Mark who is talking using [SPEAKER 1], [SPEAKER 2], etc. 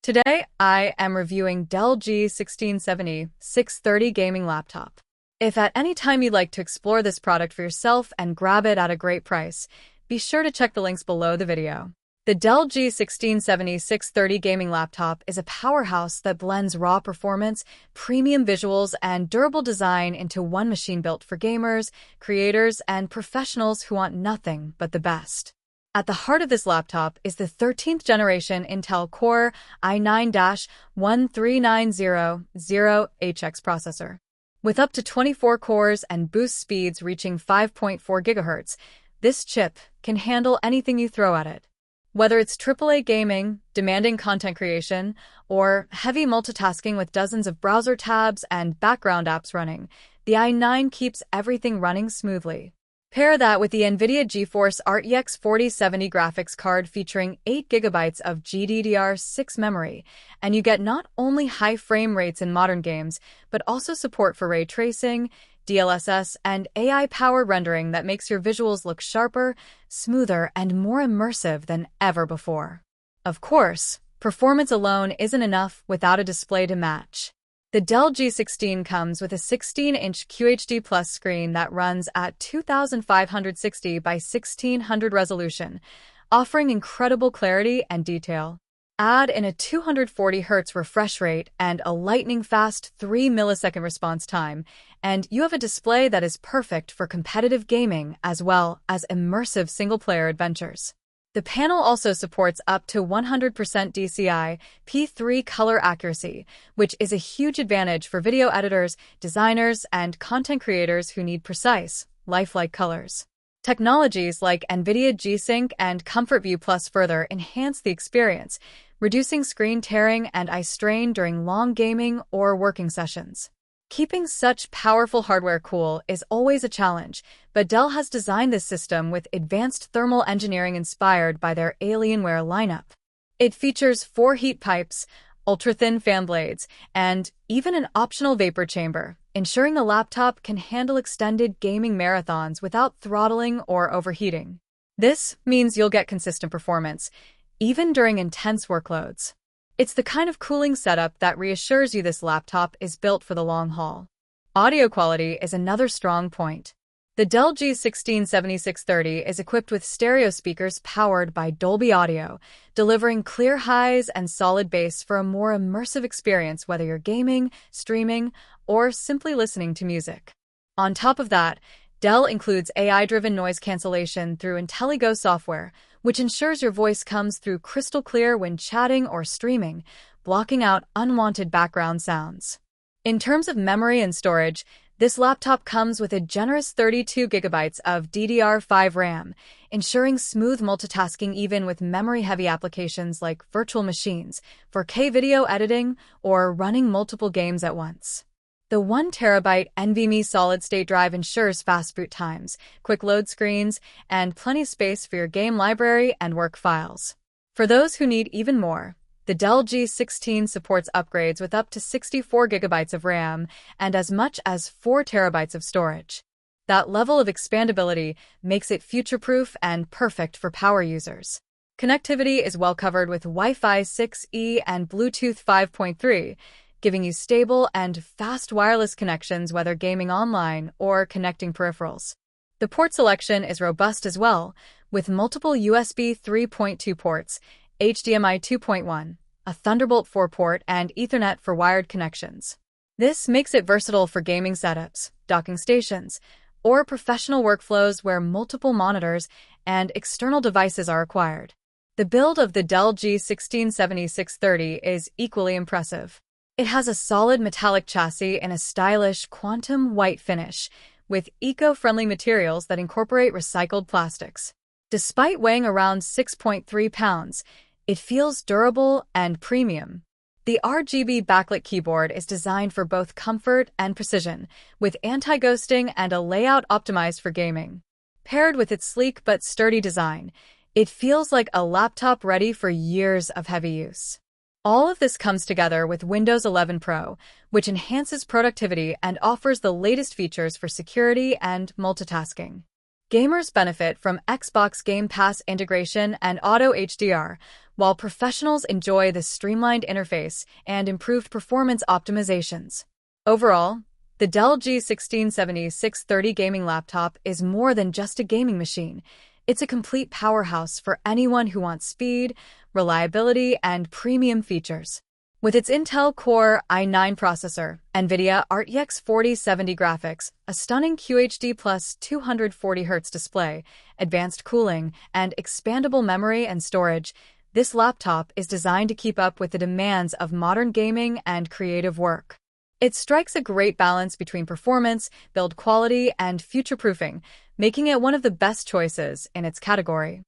[SPEAKER 1] Today, I am reviewing Dell G16 630 gaming laptop. If at any time you'd like to explore this product for yourself and grab it at a great price, be sure to check the links below the video. The Dell G16 630 gaming laptop is a powerhouse that blends raw performance, premium visuals, and durable design into one machine built for gamers, creators, and professionals who want nothing but the best. At the heart of this laptop is the 13th generation Intel Core i9-13900HX processor. With up to 24 cores and boost speeds reaching 5.4 GHz, this chip can handle anything you throw at it. Whether it's AAA gaming, demanding content creation, or heavy multitasking with dozens of browser tabs and background apps running, the i9 keeps everything running smoothly. Pair that with the NVIDIA GeForce RTX 4070 graphics card featuring 8 GB of GDDR5 memory, and you get not only high frame rates in modern games, but also support for ray tracing, DLSS, and AI-powered rendering that makes your visuals look sharper, smoother, and more immersive than ever before. Of course, performance alone isn't enough without a display to match. The Dell G16 comes with a 16-inch QHD Plus screen that runs at 2560 by 1600 resolution, offering incredible clarity and detail. Add in a 240Hz refresh rate and a lightning-fast 3-millisecond response time, and you have a display that is perfect for competitive gaming as well as immersive single-player adventures. The panel also supports up to 100% DCI P3 color accuracy, which is a huge advantage for video editors, designers, and content creators who need precise, lifelike colors. Technologies like NVIDIA G-Sync and Comfort View Plus further enhance the experience, reducing screen tearing and eye strain during long gaming or working sessions. Keeping such powerful hardware cool is always a challenge, but Dell has designed this system with advanced thermal engineering inspired by their Alienware lineup. It features 4 heat pipes, ultra-thin fan blades, and even an optional vapor chamber, ensuring the laptop can handle extended gaming marathons without throttling or overheating. This means you'll get consistent performance, even during intense workloads. It's the kind of cooling setup that reassures you this laptop is built for the long haul. Audio quality is another strong point. The Dell G16 630 is equipped with stereo speakers powered by Dolby audio, delivering clear highs and solid bass for a more immersive experience whether you're gaming, streaming, or simply listening to music. On top of that, Dell includes AI-driven noise cancellation through IntelliGo software, which ensures your voice comes through crystal clear when chatting or streaming, blocking out unwanted background sounds. In terms of memory and storage, this laptop comes with a generous 32 GB of DDR5 RAM, ensuring smooth multitasking even with memory-heavy applications like virtual machines, 4K video editing, or running multiple games at once. The 1 TB NVMe solid-state drive ensures fast boot times, quick load screens, and plenty of space for your game library and work files. For those who need even more, the Dell G16 supports upgrades with up to 64 GB of RAM and as much as 4 TB of storage. That level of expandability makes it future-proof and perfect for power users. Connectivity is well covered with Wi-Fi 6E and Bluetooth 5.3, giving you stable and fast wireless connections whether gaming online or connecting peripherals. The port selection is robust as well, with multiple USB 3.2 ports, HDMI 2.1, a Thunderbolt 4 port, and Ethernet for wired connections. This makes it versatile for gaming setups, docking stations, or professional workflows where multiple monitors and external devices are required. The build of the Dell G16 630 is equally impressive. It has a solid metallic chassis in a stylish quantum white finish, with eco-friendly materials that incorporate recycled plastics. Despite weighing around 6.3 pounds, it feels durable and premium. The RGB backlit keyboard is designed for both comfort and precision, with anti-ghosting and a layout optimized for gaming. Paired with its sleek but sturdy design, it feels like a laptop ready for years of heavy use. All of this comes together with Windows 11 Pro, which enhances productivity and offers the latest features for security and multitasking. Gamers benefit from Xbox Game Pass integration and auto HDR, while professionals enjoy the streamlined interface and improved performance optimizations. Overall, the Dell G16 7630 gaming laptop is more than just a gaming machine. It's a complete powerhouse for anyone who wants speed, reliability, and premium features. With its Intel Core i9 processor, NVIDIA RTX 4070 graphics, a stunning QHD plus 240Hz display, advanced cooling, and expandable memory and storage, this laptop is designed to keep up with the demands of modern gaming and creative work. It strikes a great balance between performance, build quality, and future-proofing, making it one of the best choices in its category.